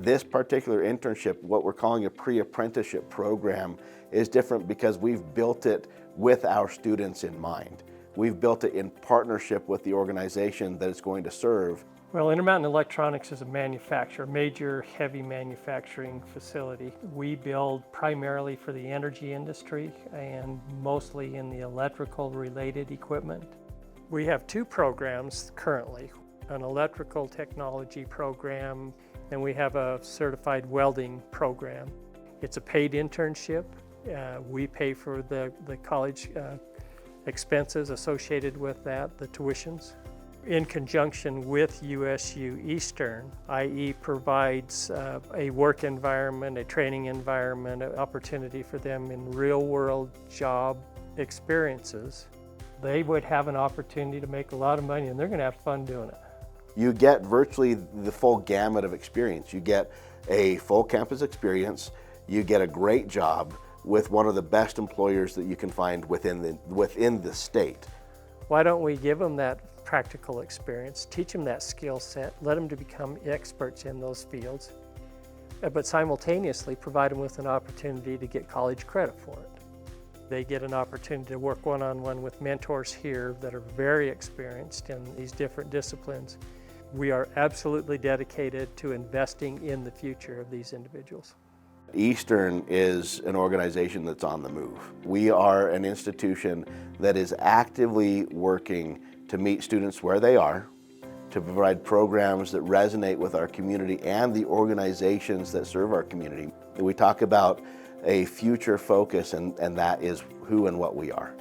This particular internship, what we're calling a pre-apprenticeship program, is different because we've built it with our students in mind. We've built it in partnership with the organization that it's going to serve. Well, Intermountain Electronics is a manufacturer, major heavy manufacturing facility. We build primarily for the energy industry and mostly in the electrical related equipment. We have two programs currently, an electrical technology program, and we have a certified welding program. It's a paid internship. We pay for the college expenses associated with that, the tuitions. In conjunction with USU Eastern, IE provides a work environment, a training environment, an opportunity for them in real-world job experiences. They would have an opportunity to make a lot of money, and they're going to have fun doing it. You get virtually the full gamut of experience. You get a full campus experience, you get a great job with one of the best employers that you can find within the state. Why don't we give them that practical experience, teach them that skill set, let them to become experts in those fields, but simultaneously provide them with an opportunity to get college credit for it. They get an opportunity to work one-on-one with mentors here that are very experienced in these different disciplines. We are absolutely dedicated to investing in the future of these individuals. Eastern is an organization that's on the move. We are an institution that is actively working to meet students where they are, to provide programs that resonate with our community and the organizations that serve our community. We talk about a future focus, and that is who and what we are.